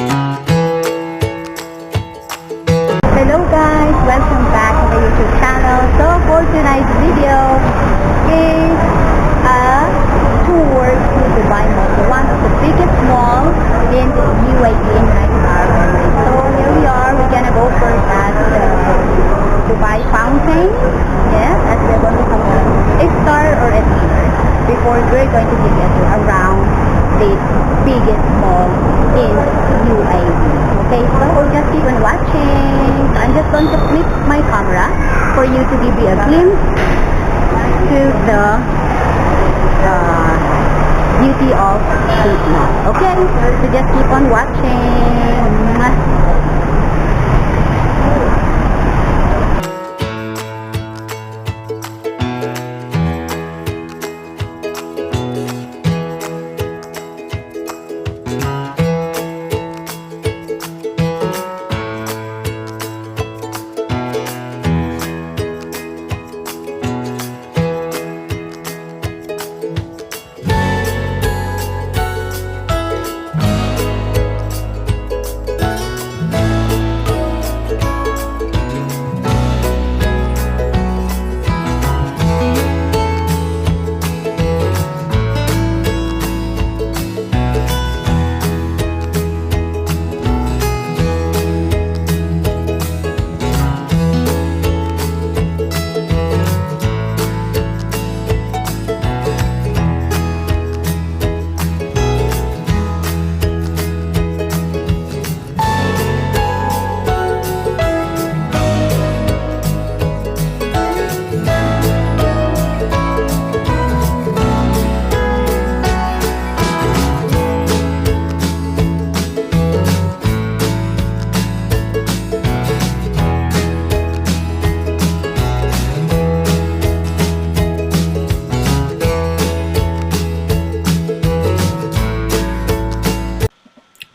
Hello guys, welcome back to the YouTube channel. So for tonight's video is a tour to Dubai Mall, one of the biggest malls in the UAE in United Arab Emirates. So here we are, we're gonna go first at the Dubai Fountain. Yes, as we're going to have a star or a dinner before we're going to take you around the biggest mall in UAE. Okay, so just keep on watching. I'm just going to flip my camera for you to give you a glimpse to the beauty of the mall. Okay, so just keep on watching.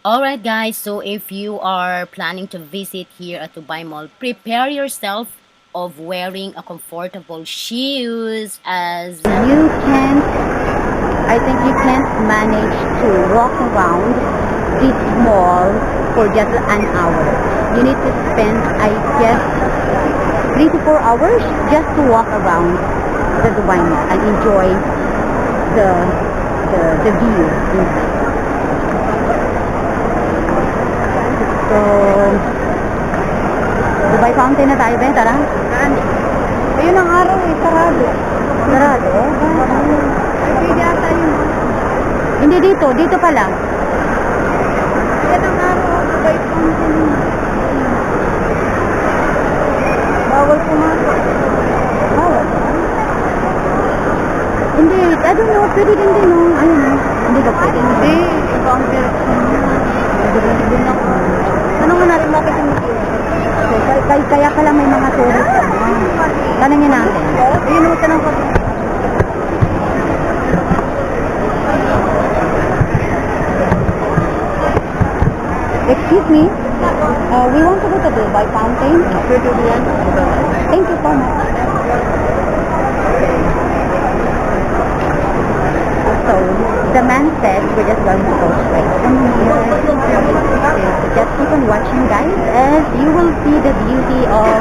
Alright guys, so if you are planning to visit here at Dubai Mall, prepare yourself of wearing a comfortable shoes as I think you can't manage to walk around this mall for just an hour. You need to spend, I guess, 3 to 4 hours just to walk around the Dubai Mall and enjoy the view inside. So, Dubai Fountain na tayo, Ben. Tara. Ayun ang araw eh, sarado. Sarado? Ay, yata yun. Hindi dito, dito pala. Yan ang araw, Dubai Fountain. Bawal pumasok. Bawal? Hindi, I don't know, pwede din din, no? Ayun, no? Hindi ka pwede. Hindi, iba ang direction mo. Din ako. Tanong nga natin bakit yung kaya pala may mga tourist ka. Tanongin natin. Ayun o, tanong ko. Excuse me, we want to go to Dubai Fountain. Thank you so much. So, the man said we're just going to go straight from here. Just keep on watching guys as you will see the beauty of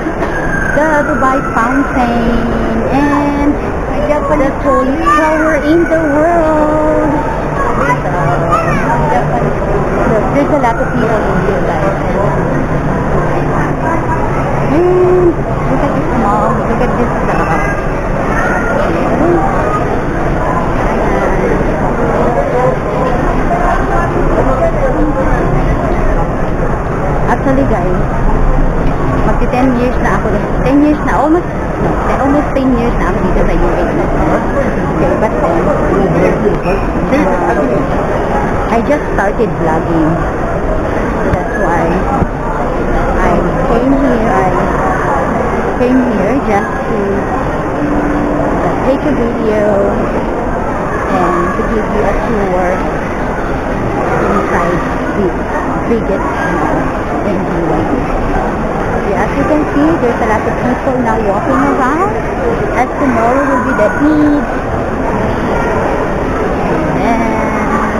the Dubai Fountain and the tallest tower in the world. So, there's a lot of people in here guys. And look at this mall, look at this Actually guys, magti 10 years na ako, 10 years na, almost 10 years na ako dito sa UAE. Okay, but then, I just started vlogging. That's why I came here just to take a video and to give you a tour inside the biggest mall in UAE. As you can see, there's a lot of people now walking around as tomorrow will be the Eid. And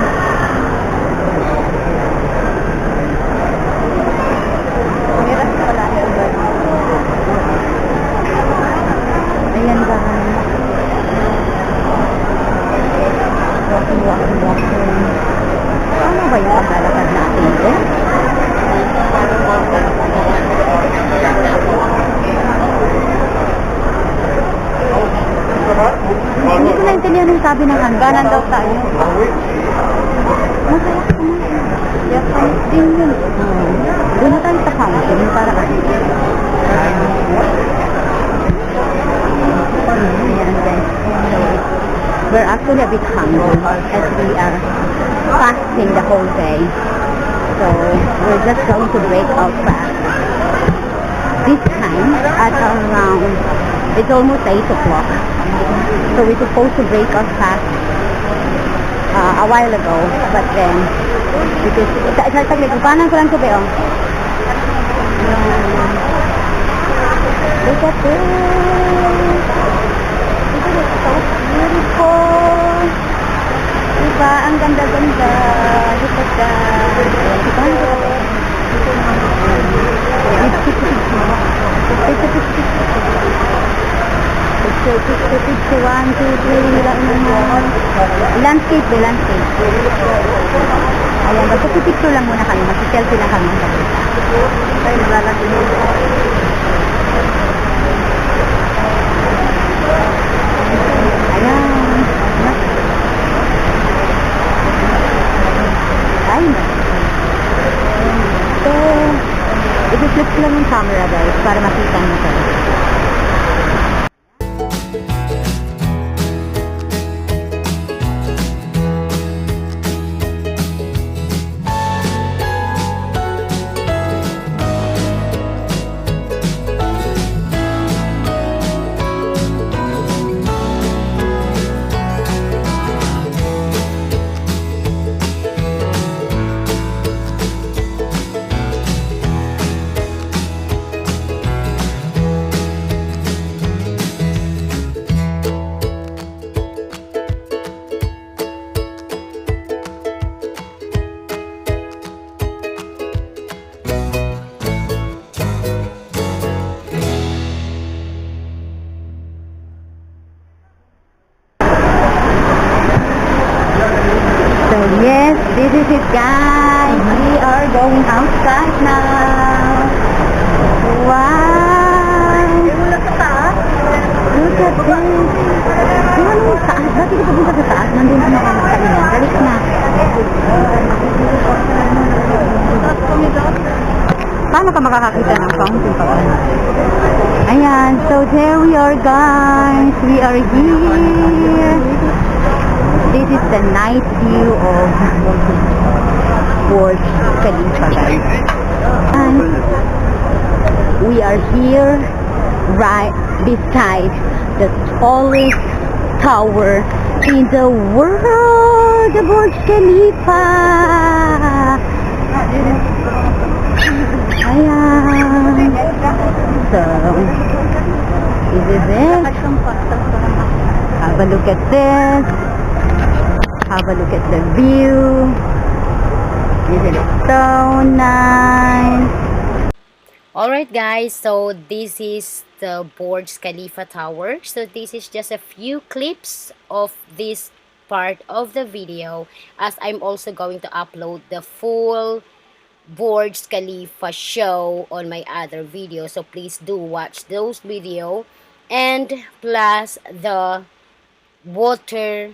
sabi ng hangganan daw tayo. Masaya ka na. Japanese din yun. Doon na tayo sa fountain para ayan guys. So, we're actually a bit hungry as we are fasting the whole day. So, we're just going to break our fast. This time, at around, it's almost 8 o'clock. So, we're supposed to break our fast a while ago. But then, because, saglit, upanan ko lang ito, Beong. Look at this. This is so beautiful. Diba? Ang ganda-ganda. Look at that. Picture 1, 2, 3. Landscape. Ayan, magpapipicture lang muna kami. Mag-selfie lang kami. Ayan. Ay, so, i-flip lang yung camera guys para makita nyo kayo. Yes, this is it guys. We are going outside now. Wow! Look at this. Doon mo taas. Bakit ka pupunta sa taas? Nandun ano ka magkainan. Dalik na. Paano ka makakakita ng fountain pa ba? Ayan. So there we are guys. We are here. This is the night view of Burj Khalifa guys. And we are here right beside the tallest tower in the world, the Burj Khalifa. Ayan. So, this is it. Have a look at this. Have a look at the view. Isn't it so nice? Alright guys, so this is the Burj Khalifa Tower. So this is just a few clips of this part of the video, as I'm also going to upload the full Burj Khalifa show on my other video. So please do watch those video, and plus the water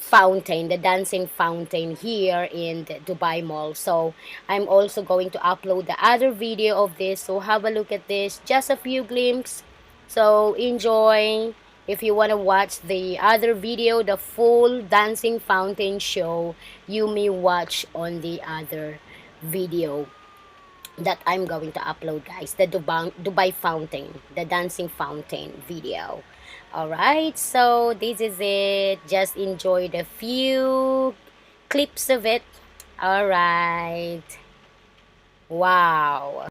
fountain, the dancing fountain here in the Dubai Mall. So I'm also going to upload the other video of this, so have a look at this, just a few glimpses. So enjoy. If you want to watch the other video, the full dancing fountain show, you may watch on the other video that I'm going to upload guys, the Dubai fountain, the dancing fountain video. Alright, so this is it. Just enjoy the few clips of it. Alright. Wow.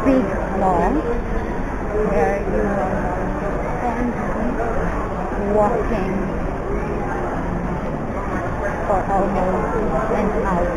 Big mall where you can walking for almost an hour.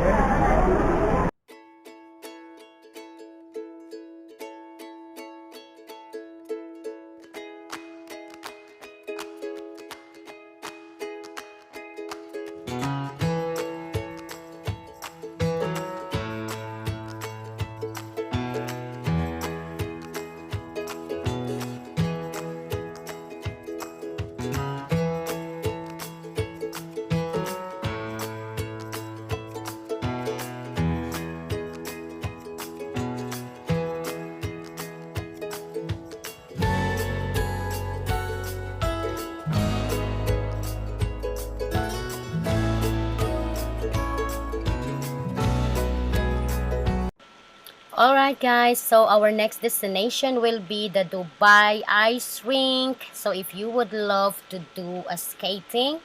Alright guys, so our next destination will be the Dubai Ice Rink. So if you would love to do a skating,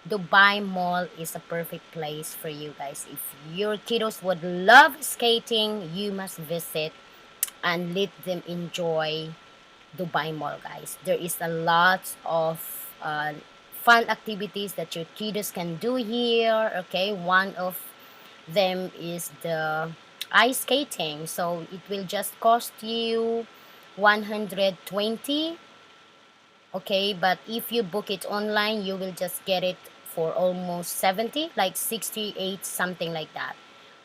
Dubai Mall is a perfect place for you guys. If your kiddos would love skating, you must visit and let them enjoy Dubai Mall, guys. There is a lot of fun activities that your kiddos can do here. Okay, one of them is the ice skating. So it will just cost you 120. Okay, but if you book it online, you will just get it for almost 70, like 68, something like that.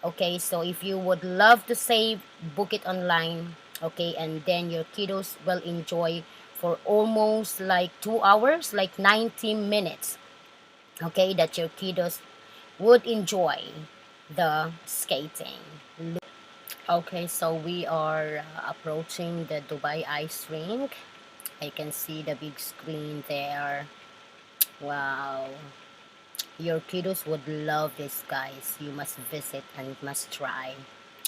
Okay, so if you would love to save, book it online. Okay, and then your kiddos will enjoy for almost like 2 hours, like 90 minutes. Okay, that your kiddos would enjoy the skating. Okay, so we are approaching the Dubai Ice Rink. I can see the big screen there. Wow. Your kiddos would love this, guys. You must visit and must try.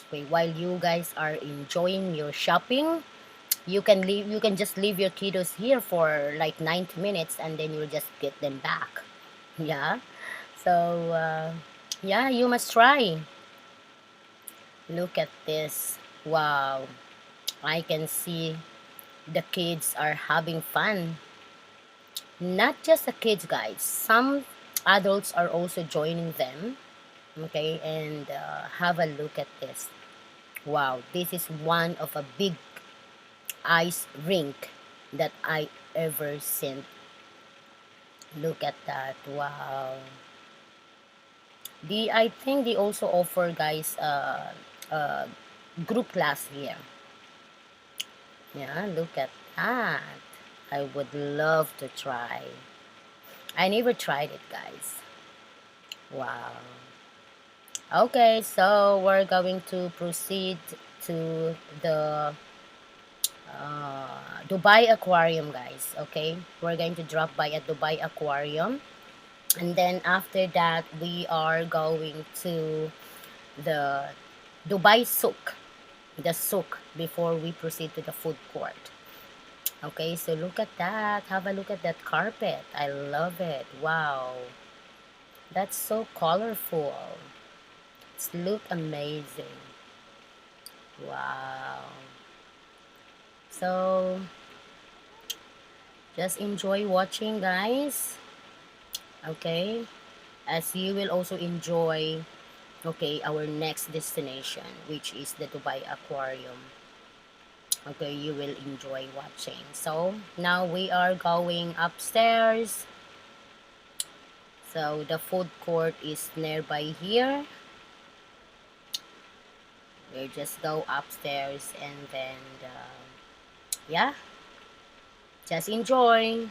Okay, while you guys are enjoying your shopping, you can just leave your kiddos here for like 90 minutes and then you'll just get them back. Yeah. So yeah, you must try. Look at this. Wow. I can see the kids are having fun. Not just the kids, guys. Some adults are also joining them. Okay, and have a look at this. Wow, this is one of a big ice rink that I ever seen. Look at that. Wow. I think they also offer, guys, group class here. Yeah, look at that. I would love to try. I never tried it, guys. Wow. Okay, so we're going to proceed to the Dubai Aquarium, guys. Okay, we're going to drop by at Dubai Aquarium, and then after that we are going to the Dubai Souk, the souk, before we proceed to the food court. Okay, so look at that. Have a look at that carpet. I love it. Wow, that's so colorful. It's look amazing. Wow. So just enjoy watching, guys. Okay, as you will also enjoy, okay, our next destination, which is the Dubai Aquarium. Okay, you will enjoy watching. So now we are going upstairs. So the food court is nearby here. We'll just go upstairs and then yeah, just enjoy.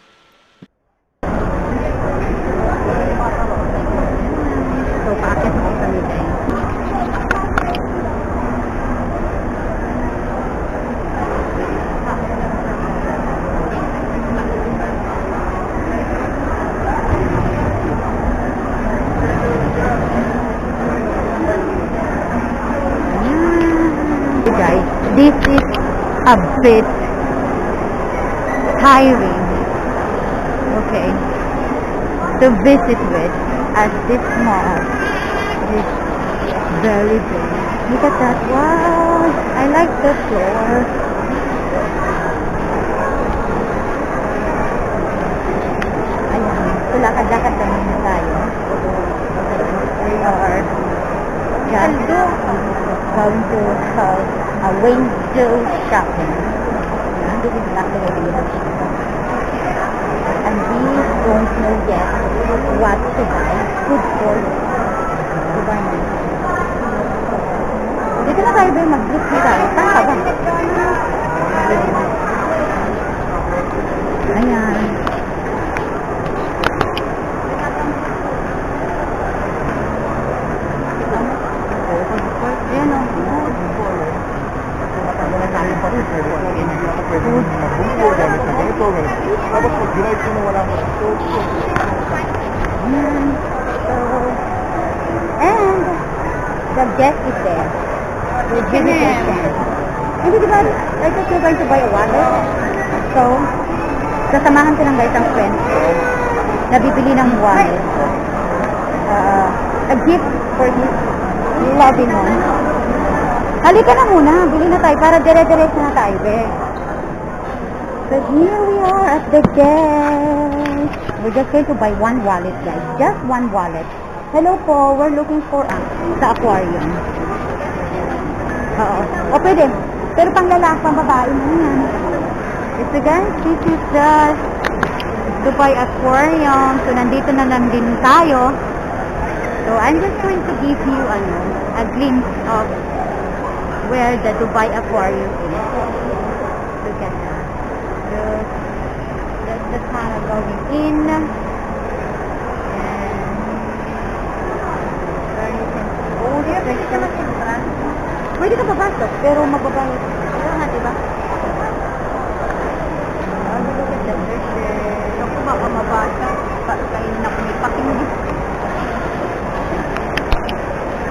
So, paakit mo kami guys. Guys, this is a bit tiring, okay, to visit with, as this mall is very big. Look at that. Wow, I like the floor. Ayan, so lakad-lakad naman na tayo. We are just going to have a window shopping. This is not the window shopping. And we don't know yet what to buy. Food for Dubai. Dito na tayo ba mag-book tayo? Tama ba? Ayan. Ayan o. And the guest is there. with visitation. Hindi diba, I thought you're going to buy a wallet. So, sasamahan ko lang guys ang friends ko na bibili ng wallet. A gift for his loving one. Halika na muna, bili na tayo para dire-diretso na tayo, be. So here we are at the gate. We're just going to buy one wallet, guys. Just one wallet. Hello po, we're looking for sa aquarium. Oo. O pwede. Pero pang lalaki, pang babae na yan. So guys, this is the Dubai Aquarium. So nandito na lang din tayo. So I'm just going to give you a glimpse of where the Dubai Aquarium is. Look at that. That's the tunnel going in. And where you can see all the restaurants. Pwede ka papasok, pero mababayad. Ito nga, diba? Look at the fishes. Ako baka mabasa. Kayo na kumipaking.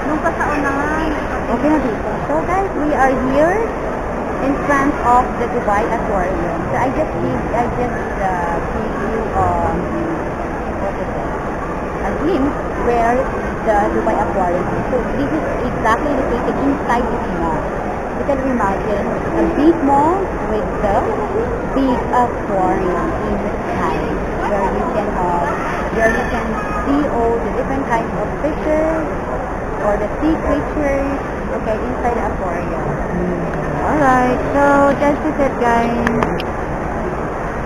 Nung pasaunahan. Okay na dito. So guys, we are here in front of the Dubai Aquarium. So I just give you what is it? A glimpse where the Dubai Aquarium is. So this is exactly located inside this mall. You can imagine a big mall with the big aquarium inside, where you can see all the different kinds of fishes or the sea creatures. Okay, inside the aquarium. Alright, so that's it, guys.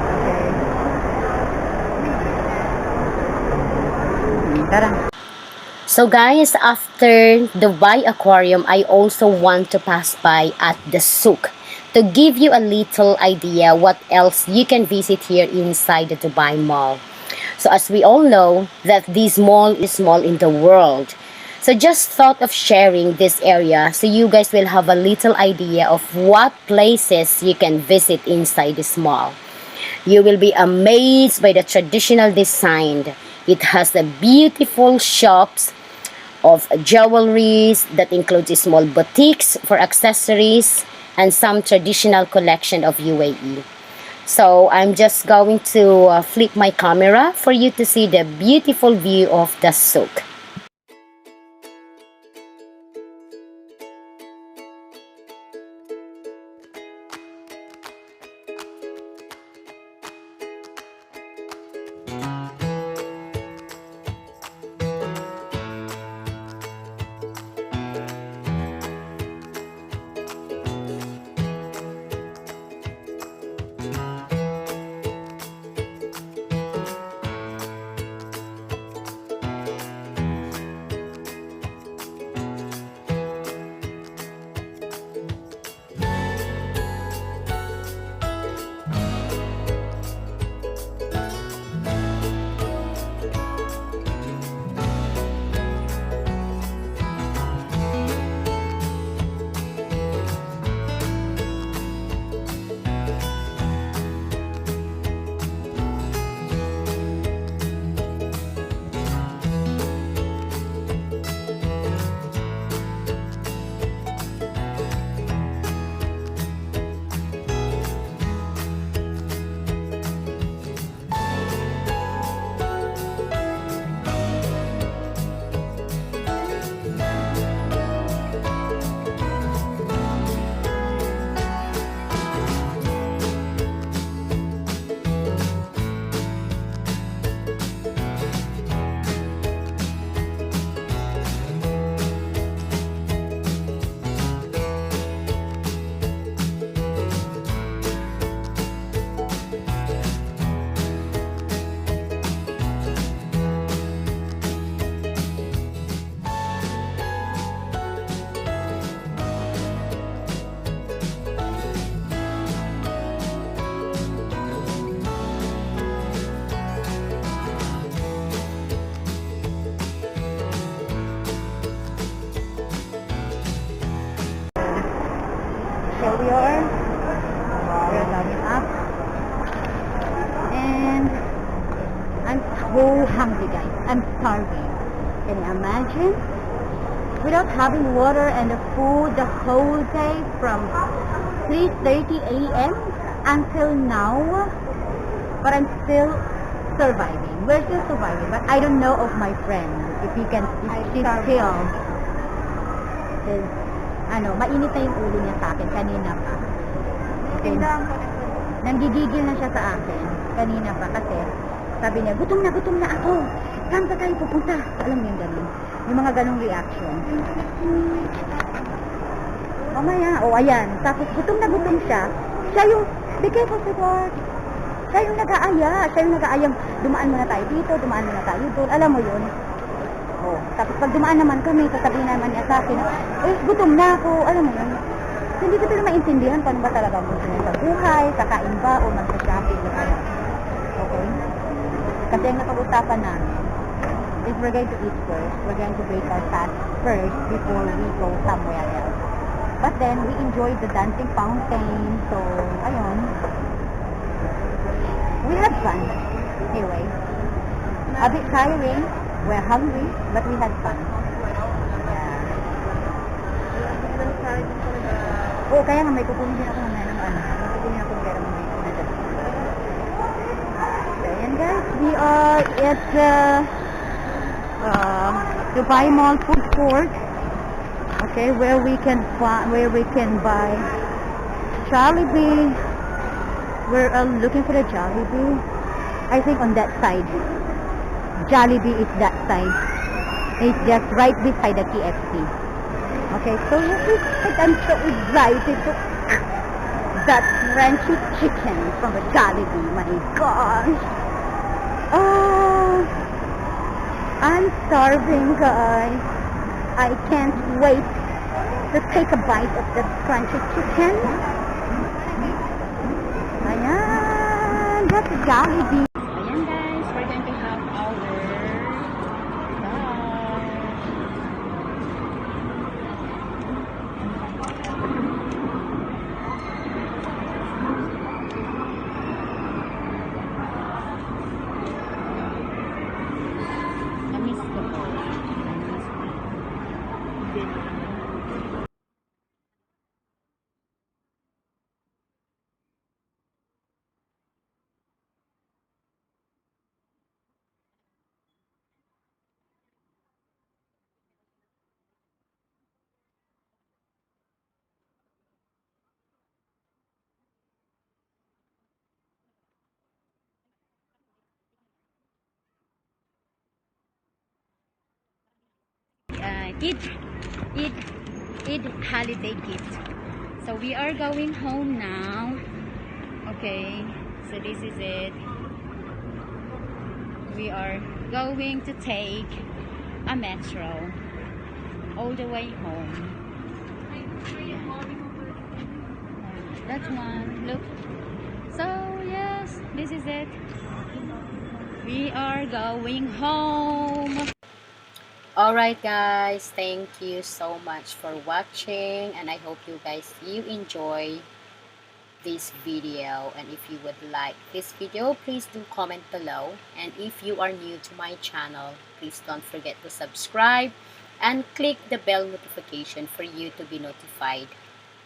Okay. Tara. So guys, after Dubai Aquarium, I also want to pass by at the souk to give you a little idea what else you can visit here inside the Dubai Mall. So as we all know that this mall is mall in the world. So just thought of sharing this area so you guys will have a little idea of what places you can visit inside this mall. You will be amazed by the traditional design. It has the beautiful shops of jewelries that includes small boutiques for accessories and some traditional collection of UAE. So I'm just going to flip my camera for you to see the beautiful view of the souk. Here we are. We're coming up. And I'm so hungry, guys. I'm starving. Can you imagine? without having water and the food the whole day from 3:30 a.m. until now, but I'm still surviving. We're still surviving, but I don't know of my friend if she's still. Mainit na yung ulo niya sa akin kanina pa. Okay. Nanggigigil na siya sa akin kanina pa kasi sabi niya, gutom na ako. Saan pa tayo pupunta? Alam mo yung ganun. Yung mga ganung reaction. Mamaya, ayan. Tapos gutom siya. Siya yung, be careful sa board. Siya yung nag-aayang, dumaan muna tayo dito, dumaan muna tayo doon. Alam mo yun? Tapos pag dumaan naman kami, sasabihin naman niya sa akin, gutom na ako. Alam mo yun? Hindi ko talaga maintindihan paano ba talaga gusto niya sa buhay, kakain ba, o magsa-shopping. Okay? Kasi ang napag-usapan namin, if we're going to eat first, we're going to break our fast first before we go somewhere else. But then, we enjoyed the dancing fountain. So, ayun. We had fun. Anyway, a bit tiring. We're hungry, but we had fun. Yeah. Kaya nga may kukunin din ako mamaya ng ano. May kukunin ako ng pera mamaya. So, ayan guys. We are at Dubai Mall food court. Okay, where we can buy Jollibee. We're looking for the Jollibee. I think on that side. Jollibee is that side. It's just right beside the KFC. Okay, so I'm so excited to that crunchy chicken from the Jollibee. My gosh. Oh, I'm starving, guys. I can't wait to take a bite of the crunchy chicken. Ayan, that's Jollibee. Ayan guys, we're going to have our Eid holiday gift. So we are going home now. Okay, so this is it. We are going to take a metro all the way home. That one, look. So yes, this is it. We are going home. Alright guys, thank you so much for watching, and I hope you enjoy this video. And if you would like this video, please do comment below, and if you are new to my channel, please don't forget to subscribe and click the bell notification for you to be notified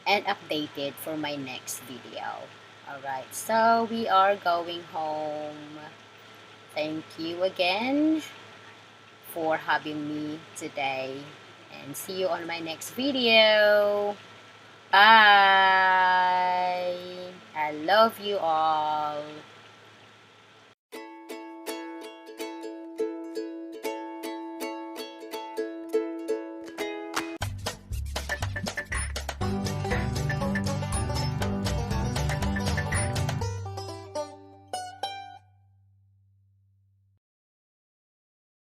and updated for my next video. Alright, so we are going home. Thank you again for having me today, and see you on my next video. Bye. I love you all.